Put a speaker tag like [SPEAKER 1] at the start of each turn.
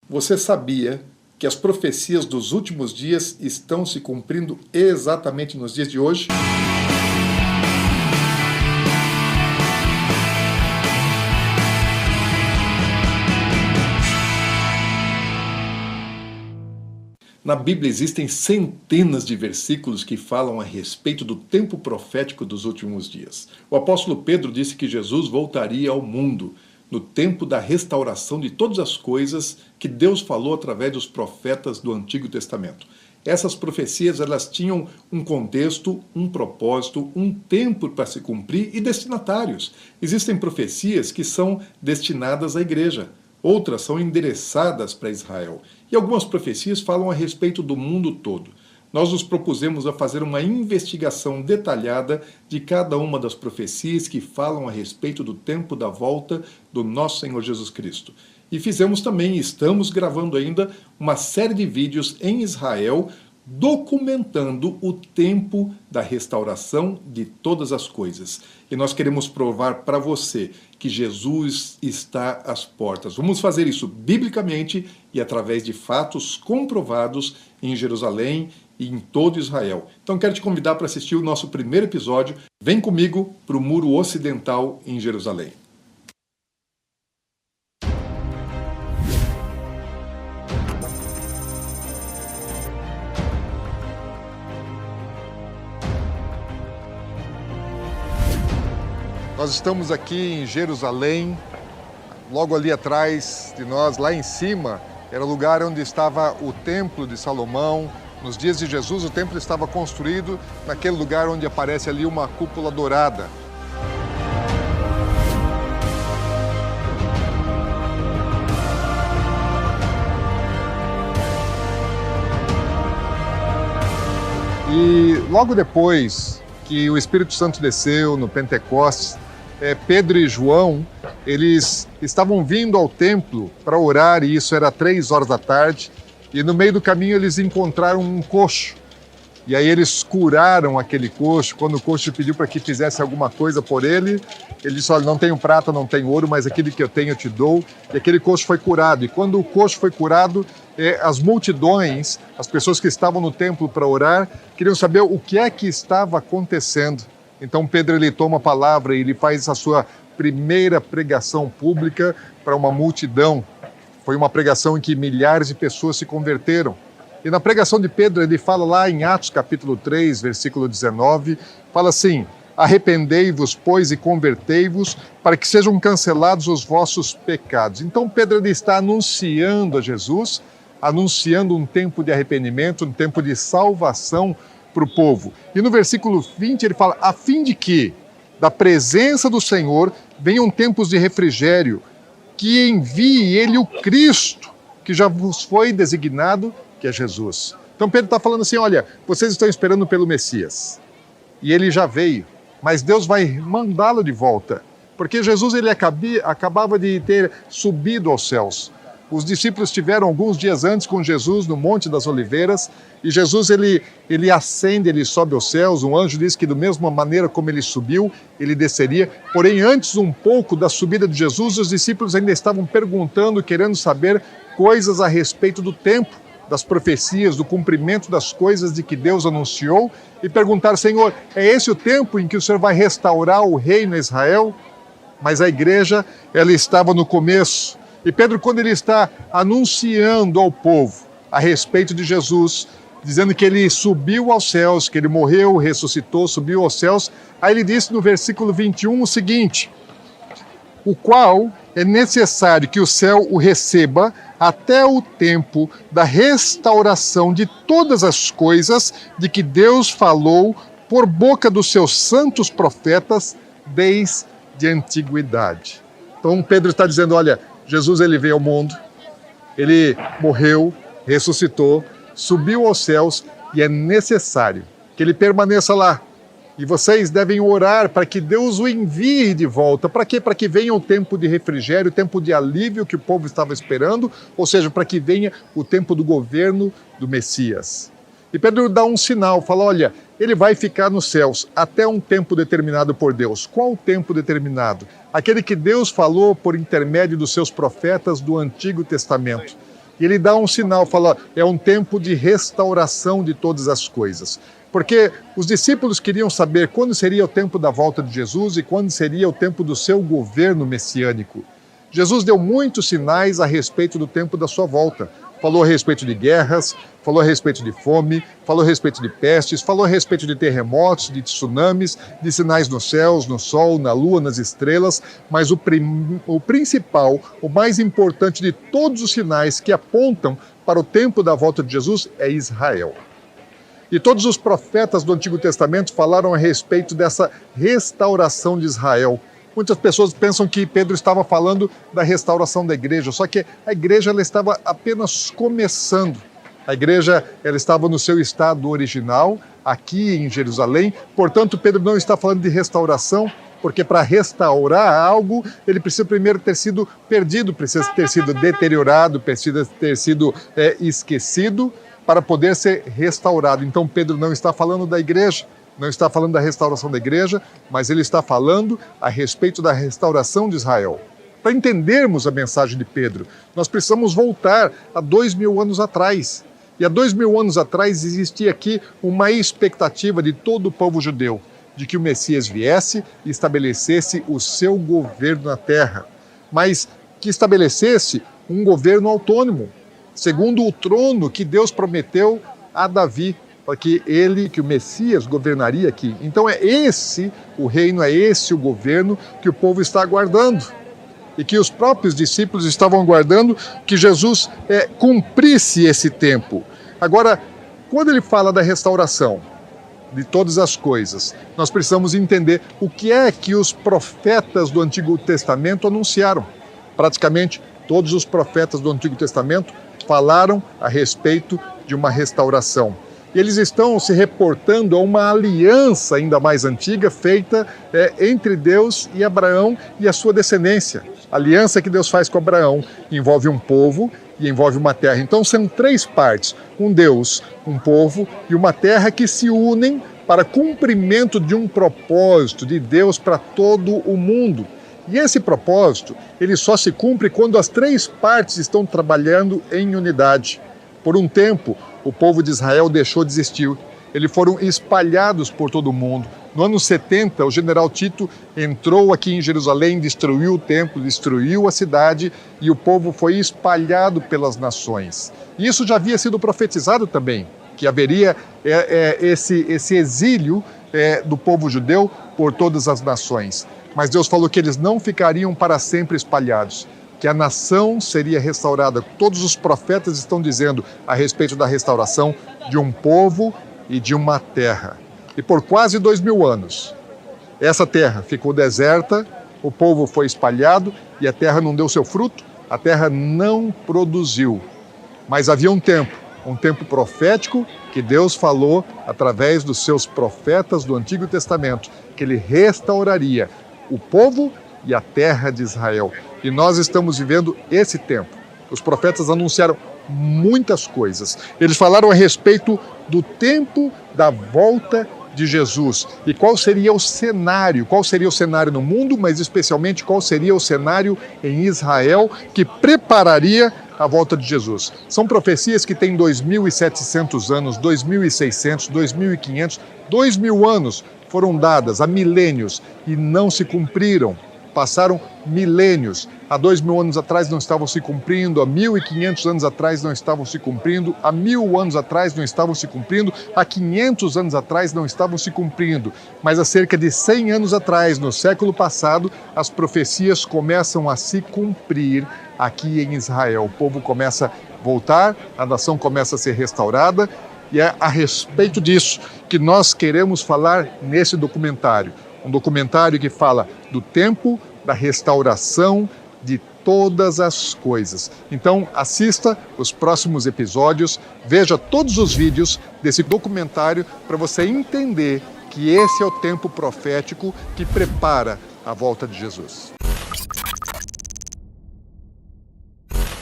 [SPEAKER 1] Você sabia que as profecias dos últimos dias estão se cumprindo exatamente nos dias de hoje? Na Bíblia existem centenas de versículos que falam a respeito do tempo profético dos últimos dias. O apóstolo Pedro disse que Jesus voltaria ao mundo no tempo da restauração de todas as coisas que Deus falou através dos profetas do Antigo Testamento. Essas profecias, elas tinham um contexto, um propósito, um tempo para se cumprir e destinatários. Existem profecias que são destinadas à igreja, outras são endereçadas para Israel. E algumas profecias falam a respeito do mundo todo. Nós nos propusemos a fazer uma investigação detalhada de cada uma das profecias que falam a respeito do tempo da volta do nosso Senhor Jesus Cristo. E fizemos também, estamos gravando ainda, uma série de vídeos em Israel documentando o tempo da restauração de todas as coisas. E nós queremos provar para você que Jesus está às portas. Vamos fazer isso biblicamente e através de fatos comprovados em Jerusalém e em todo Israel. Então quero te convidar para assistir o nosso primeiro episódio. Vem comigo para o Muro Ocidental em Jerusalém. Nós estamos aqui em Jerusalém, logo ali atrás de nós, lá em cima, era o lugar onde estava o Templo de Salomão. Nos dias de Jesus, o templo estava construído naquele lugar onde aparece ali uma cúpula dourada. E logo depois que o Espírito Santo desceu no Pentecostes, Pedro e João, eles estavam vindo ao templo para orar, e isso era 3 horas da tarde, e no meio do caminho eles encontraram um coxo. E aí eles curaram aquele coxo. Quando o coxo pediu para que fizesse alguma coisa por ele, ele disse: olha, não tenho prata, não tenho ouro, mas aquilo que eu tenho eu te dou. E aquele coxo foi curado. E quando o coxo foi curado, as multidões, as pessoas que estavam no templo para orar, queriam saber o que é que estava acontecendo. Então Pedro, ele toma a palavra e ele faz a sua primeira pregação pública para uma multidão. Foi uma pregação em que milhares de pessoas se converteram. E na pregação de Pedro, ele fala lá em Atos capítulo 3, versículo 19, fala assim: arrependei-vos, pois, e convertei-vos, para que sejam cancelados os vossos pecados. Então Pedro, ele está anunciando a Jesus, anunciando um tempo de arrependimento, um tempo de salvação para o povo. E no versículo 20 ele fala: a fim de que da presença do Senhor venham tempos de refrigério, que envie ele o Cristo, que já vos foi designado, que é Jesus. Então Pedro está falando assim: olha, vocês estão esperando pelo Messias, e ele já veio, mas Deus vai mandá-lo de volta, porque Jesus, ele acabava de ter subido aos céus. Os discípulos estiveram alguns dias antes com Jesus no Monte das Oliveiras, e Jesus, ele ascende, ele sobe aos céus. Um anjo diz que da mesma maneira como ele subiu, ele desceria. Porém, antes um pouco da subida de Jesus, os discípulos ainda estavam perguntando, querendo saber coisas a respeito do tempo, das profecias, do cumprimento das coisas de que Deus anunciou, e perguntaram: Senhor, é esse o tempo em que o Senhor vai restaurar o reino a Israel? Mas a igreja, ela estava no começo. E Pedro, quando ele está anunciando ao povo a respeito de Jesus, dizendo que ele subiu aos céus, que ele morreu, ressuscitou, subiu aos céus, aí ele disse no versículo 21 o seguinte: o qual é necessário que o céu o receba até o tempo da restauração de todas as coisas de que Deus falou por boca dos seus santos profetas desde a antiguidade. Então Pedro está dizendo: olha, Jesus, ele veio ao mundo, ele morreu, ressuscitou, subiu aos céus, e é necessário que ele permaneça lá. E vocês devem orar para que Deus o envie de volta. Para quê? Para que venha o tempo de refrigério, o tempo de alívio que o povo estava esperando, ou seja, para que venha o tempo do governo do Messias. E Pedro dá um sinal, fala: olha, ele vai ficar nos céus até um tempo determinado por Deus. Qual o tempo determinado? Aquele que Deus falou por intermédio dos seus profetas do Antigo Testamento. E ele dá um sinal, fala, é um tempo de restauração de todas as coisas. Porque os discípulos queriam saber quando seria o tempo da volta de Jesus e quando seria o tempo do seu governo messiânico. Jesus deu muitos sinais a respeito do tempo da sua volta. Falou a respeito de guerras, falou a respeito de fome, falou a respeito de pestes, falou a respeito de terremotos, de tsunamis, de sinais nos céus, no sol, na lua, nas estrelas, mas o principal, o mais importante de todos os sinais que apontam para o tempo da volta de Jesus é Israel. E todos os profetas do Antigo Testamento falaram a respeito dessa restauração de Israel. Muitas pessoas pensam que Pedro estava falando da restauração da igreja, só que a igreja ela estava apenas começando. A igreja ela estava no seu estado original, aqui em Jerusalém. Portanto, Pedro não está falando de restauração, porque para restaurar algo, ele precisa primeiro ter sido perdido, precisa ter sido deteriorado, precisa ter sido esquecido para poder ser restaurado. Então, Pedro não está falando da igreja, não está falando da restauração da igreja, mas ele está falando a respeito da restauração de Israel. Para entendermos a mensagem de Pedro, nós precisamos voltar a 2000 anos atrás. E há 2000 anos atrás existia aqui uma expectativa de todo o povo judeu, de que o Messias viesse e estabelecesse o seu governo na terra, mas que estabelecesse um governo autônomo, segundo o trono que Deus prometeu a Davi, para que o Messias governaria aqui. Então é esse o reino, é esse o governo que o povo está aguardando. E que os próprios discípulos estavam aguardando que Jesus cumprisse esse tempo. Agora, quando ele fala da restauração de todas as coisas, nós precisamos entender o que é que os profetas do Antigo Testamento anunciaram. Praticamente todos os profetas do Antigo Testamento falaram a respeito de uma restauração. E eles estão se reportando a uma aliança ainda mais antiga feita entre Deus e Abraão e a sua descendência. A aliança que Deus faz com Abraão envolve um povo e envolve uma terra. Então são três partes, um Deus, um povo e uma terra que se unem para cumprimento de um propósito de Deus para todo o mundo. E esse propósito, ele só se cumpre quando as três partes estão trabalhando em unidade. Por um tempo, o povo de Israel deixou de existir. Eles foram espalhados por todo o mundo. No ano 70, o general Tito entrou aqui em Jerusalém, destruiu o templo, destruiu a cidade e o povo foi espalhado pelas nações. E isso já havia sido profetizado também, que haveria esse exílio do povo judeu por todas as nações. Mas Deus falou que eles não ficariam para sempre espalhados, que a nação seria restaurada. Todos os profetas estão dizendo a respeito da restauração de um povo e de uma terra. E por quase 2000 anos, essa terra ficou deserta, o povo foi espalhado e a terra não deu seu fruto, a terra não produziu. Mas havia um tempo profético que Deus falou através dos seus profetas do Antigo Testamento, que ele restauraria o povo e a terra de Israel. E nós estamos vivendo esse tempo. Os profetas anunciaram muitas coisas. Eles falaram a respeito do tempo da volta de Jesus. E qual seria o cenário? Qual seria o cenário no mundo, mas especialmente qual seria o cenário em Israel que prepararia a volta de Jesus? São profecias que têm 2.700 anos, 2.600, 2.500, 2.000 anos foram dadas há milênios e não se cumpriram. Passaram milênios. Há 2.000 anos atrás não estavam se cumprindo, há 1.500 anos atrás não estavam se cumprindo, há 1.000 anos atrás não estavam se cumprindo, há 500 anos atrás não estavam se cumprindo. Mas há cerca de 100 anos atrás, no século passado, as profecias começam a se cumprir aqui em Israel. O povo começa a voltar, a nação começa a ser restaurada, e é a respeito disso que nós queremos falar nesse documentário. Um documentário que fala do tempo da restauração de todas as coisas. Então, assista os próximos episódios, veja todos os vídeos desse documentário para você entender que esse é o tempo profético que prepara a volta de Jesus.